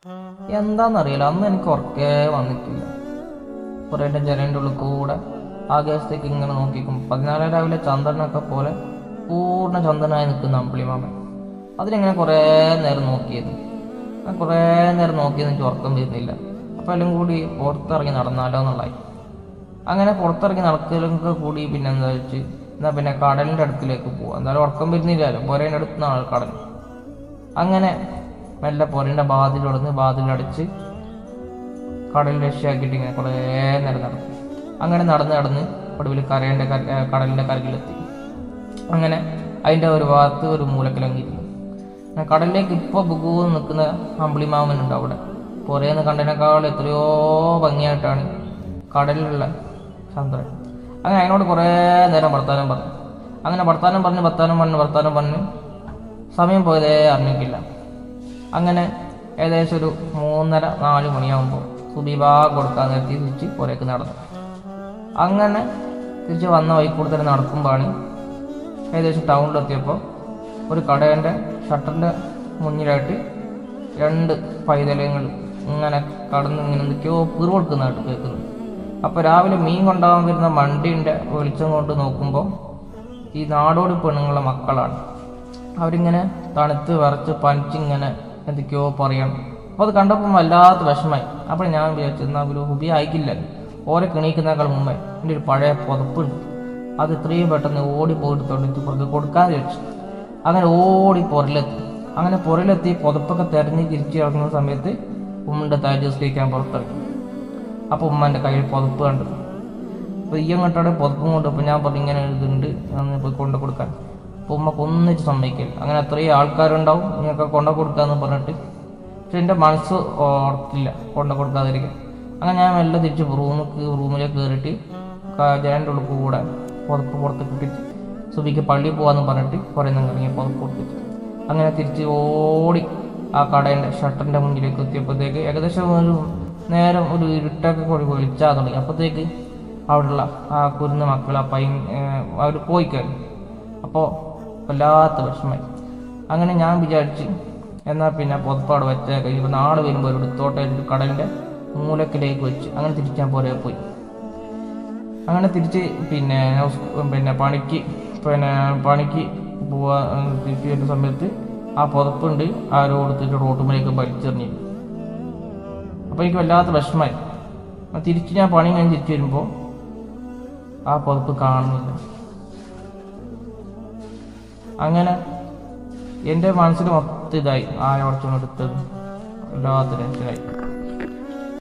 എന്താണെന്നറിയില്ല, അന്ന് എനിക്ക് ഉറക്കേ വന്നിട്ടില്ല. കുറേ ജനലിൻ്റെ ഉള്ളിൽ കൂടെ ആകാശത്തേക്ക് ഇങ്ങനെ നോക്കിക്കും 14 രാവിലെ ചന്ദ്രനൊക്കെ പോലെ പൂർണ്ണ ചന്ദ്രനായി നിൽക്കുന്ന അമ്പിളിമാമൻ. അതിലിങ്ങനെ കുറേ നേരം നോക്കിയത്. കുറേ നേരം നോക്കിയത് എനിക്ക് ഉറക്കം വരുന്നില്ല. അപ്പോൾ എല്ലാം കൂടി പുറത്തിറങ്ങി നടന്നാലോ എന്നുള്ളതായി. അങ്ങനെ പുറത്തിറങ്ങി നടക്കലൊക്കെ കൂടി പിന്നെ എന്താ വെച്ച് എന്നാൽ പിന്നെ കടലിൻ്റെ അടുത്തിലേക്ക് പോവാം. എന്തായാലും ഉറക്കം വരുന്നില്ലല്ലോ, പുരേൻ്റെ അടുത്ത് നിന്നാണ് കടൽ. അങ്ങനെ മെല്ലെ പുരേൻ്റെ വാതിലടച്ച് കടൽ ലക്ഷ്യമാക്കിയിട്ട് ഇങ്ങനെ കുറേ നേരം നടന്നു. അങ്ങനെ നടന്ന് ഒടുവിൽ കടലിൻ്റെ കരകിലെത്തി. അങ്ങനെ അതിൻ്റെ ഒരു ഭാഗത്ത് ഒരു മൂലക്കിലങ്ങിയിരുന്നു. കടലിലേക്ക് ഇപ്പോൾ ബുഗൂന്ന് നിൽക്കുന്ന അമ്പിളിമാമനുണ്ട് അവിടെ. പുറേന്ന് കണ്ടതിനേക്കാൾ എത്രയോ ഭംഗിയായിട്ടാണ് കടലിലുള്ള ചന്ദ്രൻ. അങ്ങനെ അതിനോട് കുറേ നേരം വർത്താനം പറഞ്ഞു. അങ്ങനെ വർത്താനം പറഞ്ഞ് സമയം പോയതേ അറിഞ്ഞിട്ടില്ല. അങ്ങനെ ഏകദേശം ഒരു 3:30-4 മണിയാകുമ്പോൾ സുബീബാ കൊടുക്കാൻ നിർത്തി തിരിച്ച് പുറേക്ക് നടന്നു. അങ്ങനെ തിരിച്ച് വന്ന വഴിക്കൂടെ തന്നെ നടക്കുമ്പോഴാണ് ഏകദേശം ടൗണിലെത്തിയപ്പോൾ ഒരു കടേൻ്റെ ഷട്ടറിൻ്റെ മുന്നിലായിട്ട് 2 പൈതലങ്ങൾ ഇങ്ങനെ ഇങ്ങനെ എന്തൊക്കെയോ പിറുകൊടുക്കുന്നതായിട്ട് കേൾക്കുന്നു. അപ്പോൾ രാവിലെ മീൻ കൊണ്ടാകാൻ വരുന്ന വണ്ടീൻ്റെ വെളിച്ചം കൊണ്ട് നോക്കുമ്പോൾ ഈ നാടോടി പെണ്ണുങ്ങളുടെ മക്കളാണ്. അവരിങ്ങനെ തണുത്ത് വിറച്ച് പനിച്ചിങ്ങനെ എന്തൊക്കെയോ പറയണം. അപ്പോൾ അത് കണ്ടപ്പോൾ വല്ലാത്ത വിഷമായി. അപ്പോൾ ഞാൻ വിചാരിച്ചു എന്നാൽ ഒരു ഹുബി അയക്കില്ല, ഓരെ കിണീക്കുന്നേക്കാൾ മുമ്പേ എൻ്റെ ഒരു പഴയ പുതപ്പുണ്ട്, അത് ഇത്രയും പെട്ടെന്ന് ഓടിപ്പോയിട്ട് തൊണ്ടിട്ട് പുറത്ത് കൊടുക്കാമെന്ന് ചോദിച്ചു. അങ്ങനെ ഓടി പുറയിലെത്തി പുതപ്പൊക്കെ തിരഞ്ഞ് തിരിച്ചു കിടക്കുന്ന സമയത്ത് ഉമ്മൻ്റെ താജസ് കഴിക്കാൻ പുറത്തിറങ്ങി. അപ്പോൾ ഉമ്മൻ്റെ കയ്യിൽ പുതപ്പ് കണ്ടു. അപ്പോൾ ഈ അങ്ങോട്ടോടെ പുതപ്പും കൊണ്ട് ഇപ്പോൾ ഞാൻ പറഞ്ഞു ഇങ്ങനെ ഇതുണ്ട് അന്ന് പോയി കൊണ്ടു കൊടുക്കാൻ. അപ്പോൾ ഉമ്മക്ക് ഒന്നിച്ച് സമ്മതിക്കില്ല. അങ്ങനെ അത്രയും ആൾക്കാരുണ്ടാവും നിങ്ങൾക്ക് കൊണ്ടു കൊടുക്കാമെന്ന് പറഞ്ഞിട്ട്. പക്ഷെ എൻ്റെ മനസ്സ് ഓർത്തില്ല കൊണ്ടു കൊടുക്കാതിരിക്കാൻ. അങ്ങനെ ഞാൻ എല്ലാം തിരിച്ച് റൂമിലേക്ക് കയറിയിട്ട് ജനലിൻ്റെ ഉള്ളിൽ കൂടെ പുതപ്പ് പുറത്ത് കിട്ടിച്ച് സുബിക്ക് പള്ളിയിൽ പോകാമെന്ന് പറഞ്ഞിട്ട് കുറേ നേരം ഇറങ്ങി പുതപ്പ് കൊടുത്തിട്ട് അങ്ങനെ തിരിച്ച് ഓടി ആ കടേൻ്റെ ഷട്ടറിൻ്റെ മുന്നിലേക്ക് എത്തിയപ്പോഴത്തേക്ക് ഏകദേശം ഒരു ഇരുട്ടൊക്കെ കൂടി വിളിച്ചാൽ തുടങ്ങി. അപ്പോഴത്തേക്ക് അവിടെയുള്ള ആ കുരുന്ന മക്കൾ അവർ പോയി കഴിഞ്ഞു. അപ്പോൾ വല്ലാത്ത വിഷമമായി. അങ്ങനെ ഞാൻ വിചാരിച്ച് എന്നാൽ പിന്നെ പുതപ്പാട് വെച്ചേക്കാം, ഇപ്പോൾ നാളെ വരുമ്പോൾ ഒരു എടുത്തോട്ടെ കടലിൻ്റെ മൂലക്കിലേക്ക് വെച്ച് അങ്ങനെ തിരിച്ച് ഞാൻ പോയി. അങ്ങനെ തിരിച്ച് പിന്നെ പണിക്ക് തിരിച്ച് വരുന്ന സമയത്ത് ആ പുതപ്പുണ്ട് ആരോ കൊടുത്തിട്ട് റോട്ടുമ്പിലേക്ക് വലിച്ചെറിഞ്ഞില്ല. അപ്പോൾ എനിക്ക് വല്ലാത്ത വിഷമമായി. തിരിച്ച് ഞാൻ പണി കഴിഞ്ഞ് തിരിച്ച് വരുമ്പോൾ ആ പുതപ്പ് കാണുന്നില്ല. അങ്ങനെ എൻ്റെ മനസ്സിൽ മൊത്തം ഇതായി, ആരോടച്ചോണ്ടെടുത്തത് വല്ലാത്ത ടെൻഷനായി.